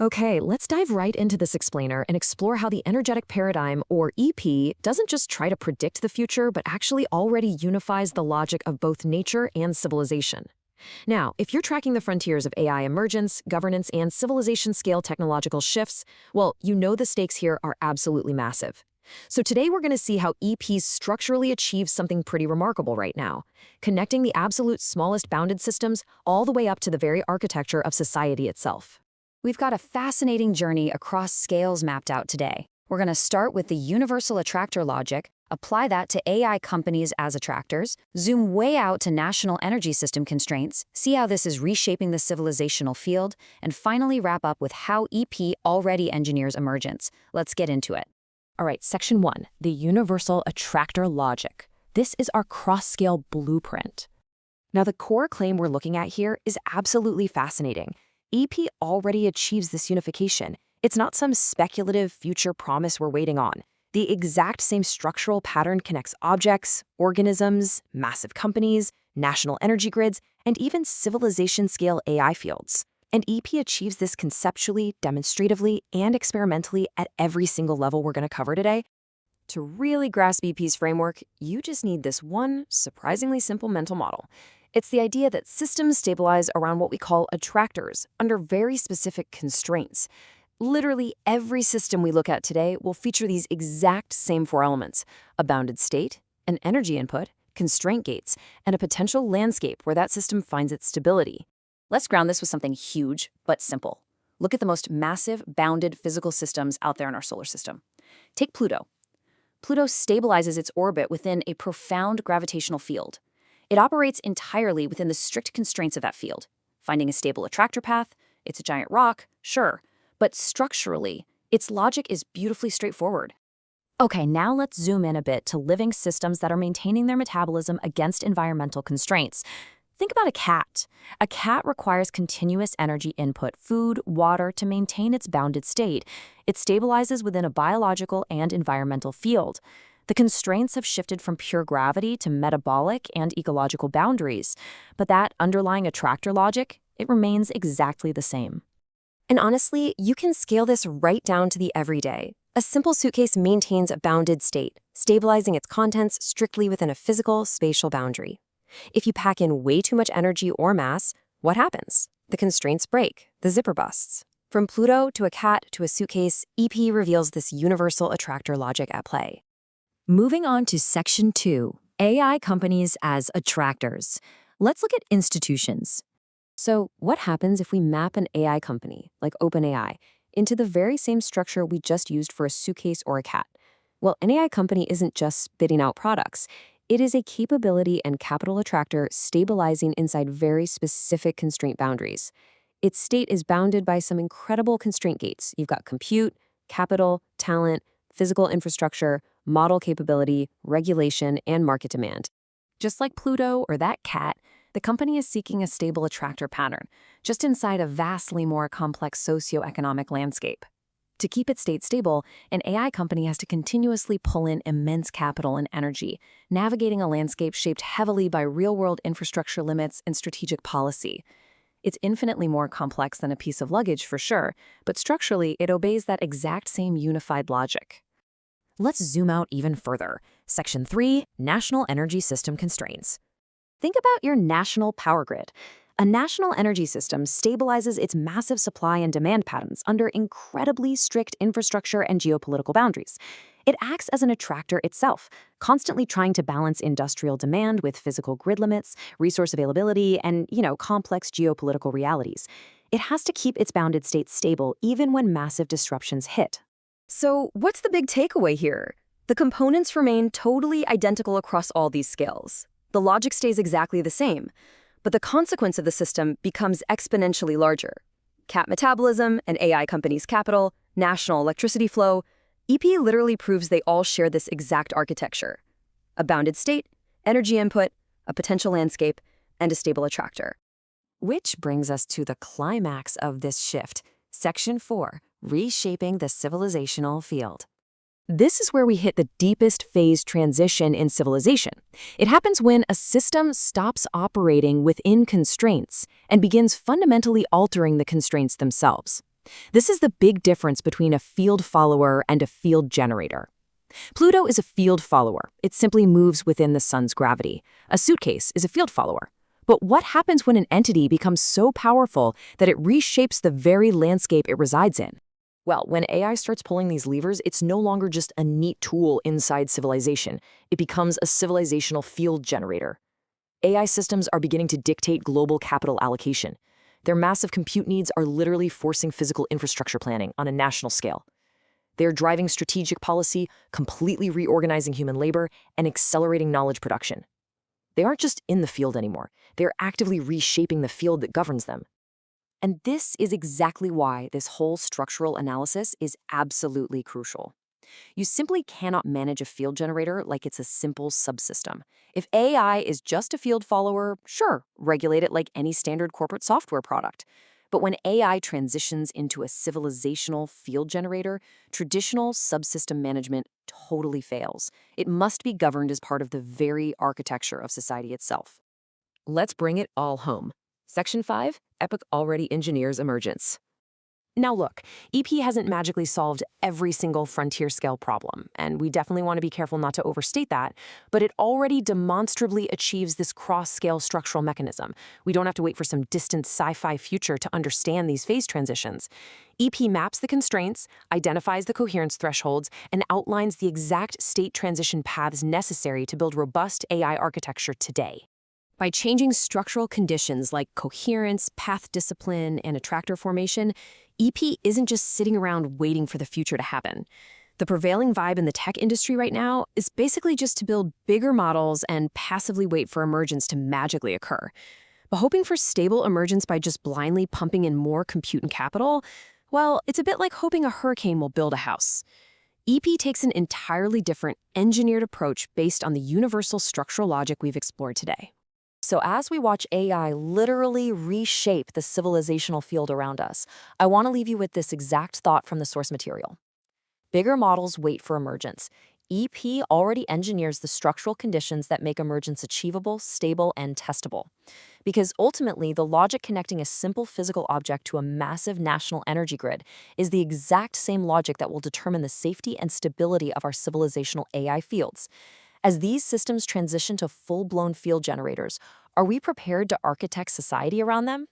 Okay, let's dive right into this explainer and explore how the energetic paradigm, or EP, doesn't just try to predict the future, but actually already unifies the logic of both nature and civilization. Now, if you're tracking the frontiers of AI emergence, governance, and civilization-scale technological shifts, well, you know the stakes here are absolutely massive. So today we're going to see how EPs structurally achieve something pretty remarkable right now, connecting the absolute smallest bounded systems all the way up to the very architecture of society itself. We've got a fascinating journey across scales mapped out today. We're going to start with the universal attractor logic, apply that to AI companies as attractors, zoom way out to national energy system constraints, see how this is reshaping the civilizational field, and finally wrap up with how EP already engineers emergence. Let's get into it. All right, Section 1, the universal attractor logic. This is our cross-scale blueprint. Now, the core claim we're looking at here is absolutely fascinating. EP already achieves this unification. It's not some speculative future promise we're waiting on. The exact same structural pattern connects objects, organisms, massive companies, national energy grids, and even civilization-scale AI fields. And EP achieves this conceptually, demonstratively, and experimentally at every single level we're going to cover today. To really grasp EP's framework, you just need this one surprisingly simple mental model. It's the idea that systems stabilize around what we call attractors under very specific constraints. Literally every system we look at today will feature these exact same four elements: a bounded state, an energy input, constraint gates, and a potential landscape where that system finds its stability. Let's ground this with something huge but simple. Look at the most massive bounded physical systems out there in our solar system. Take Pluto. Pluto stabilizes its orbit within a profound gravitational field. It operates entirely within the strict constraints of that field. Finding a stable attractor path, it's a giant rock, sure, but structurally, its logic is beautifully straightforward. Okay, now let's zoom in a bit to living systems that are maintaining their metabolism against environmental constraints. Think about a cat. A cat requires continuous energy input, food, water, to maintain its bounded state. It stabilizes within a biological and environmental field. The constraints have shifted from pure gravity to metabolic and ecological boundaries, but that underlying attractor logic, it remains exactly the same. And honestly, you can scale this right down to the everyday. A simple suitcase maintains a bounded state, stabilizing its contents strictly within a physical, spatial boundary. If you pack in way too much energy or mass, what happens? The constraints break, the zipper busts. From Pluto to a cat to a suitcase, EP reveals this universal attractor logic at play. Moving on to Section 2, AI companies as attractors. Let's look at institutions. So what happens if we map an AI company, like OpenAI, into the very same structure we just used for a suitcase or a cat? Well, an AI company isn't just spitting out products. It is a capability and capital attractor stabilizing inside very specific constraint boundaries. Its state is bounded by some incredible constraint gates. You've got compute, capital, talent, physical infrastructure, model capability, regulation, and market demand. Just like Pluto or that cat, the company is seeking a stable attractor pattern, just inside a vastly more complex socioeconomic landscape. To keep its state stable, an AI company has to continuously pull in immense capital and energy, navigating a landscape shaped heavily by real-world infrastructure limits and strategic policy. It's infinitely more complex than a piece of luggage, for sure, but structurally, it obeys that exact same unified logic. Let's zoom out even further. Section 3, National Energy System Constraints. Think about your national power grid. A national energy system stabilizes its massive supply and demand patterns under incredibly strict infrastructure and geopolitical boundaries. It acts as an attractor itself, constantly trying to balance industrial demand with physical grid limits, resource availability, and, complex geopolitical realities. It has to keep its bounded state stable even when massive disruptions hit. So, what's the big takeaway here? The components remain totally identical across all these scales. The logic stays exactly the same, but the consequence of the system becomes exponentially larger. Cat metabolism, an AI company's capital, national electricity flow. EP literally proves they all share this exact architecture: a bounded state, energy input, a potential landscape, and a stable attractor. Which brings us to the climax of this shift, Section 4, Reshaping the Civilizational Field. This is where we hit the deepest phase transition in civilization. It happens when a system stops operating within constraints and begins fundamentally altering the constraints themselves. This is the big difference between a field follower and a field generator. Pluto is a field follower. It simply moves within the sun's gravity. A suitcase is a field follower. But what happens when an entity becomes so powerful that it reshapes the very landscape it resides in? Well, when AI starts pulling these levers, it's no longer just a neat tool inside civilization. It becomes a civilizational field generator. AI systems are beginning to dictate global capital allocation. Their massive compute needs are literally forcing physical infrastructure planning on a national scale. They're driving strategic policy, completely reorganizing human labor, and accelerating knowledge production. They aren't just in the field anymore. They're actively reshaping the field that governs them. And this is exactly why this whole structural analysis is absolutely crucial. You simply cannot manage a field generator like it's a simple subsystem. If AI is just a field follower, sure, regulate it like any standard corporate software product. But when AI transitions into a civilizational field generator, traditional subsystem management totally fails. It must be governed as part of the very architecture of society itself. Let's bring it all home. Section 5, Epoch already engineers emergence. Now look, EP hasn't magically solved every single frontier-scale problem, and we definitely want to be careful not to overstate that, but it already demonstrably achieves this cross-scale structural mechanism. We don't have to wait for some distant sci-fi future to understand these phase transitions. EP maps the constraints, identifies the coherence thresholds, and outlines the exact state transition paths necessary to build robust AI architecture today. By changing structural conditions like coherence, path discipline, and attractor formation, EP isn't just sitting around waiting for the future to happen. The prevailing vibe in the tech industry right now is basically just to build bigger models and passively wait for emergence to magically occur. But hoping for stable emergence by just blindly pumping in more compute and capital, well, it's a bit like hoping a hurricane will build a house. EP takes an entirely different, engineered approach based on the universal structural logic we've explored today. So as we watch AI literally reshape the civilizational field around us, I want to leave you with this exact thought from the source material. Bigger models wait for emergence. EP already engineers the structural conditions that make emergence achievable, stable, and testable. Because ultimately, the logic connecting a simple physical object to a massive national energy grid is the exact same logic that will determine the safety and stability of our civilizational AI fields. As these systems transition to full-blown field generators, are we prepared to architect society around them?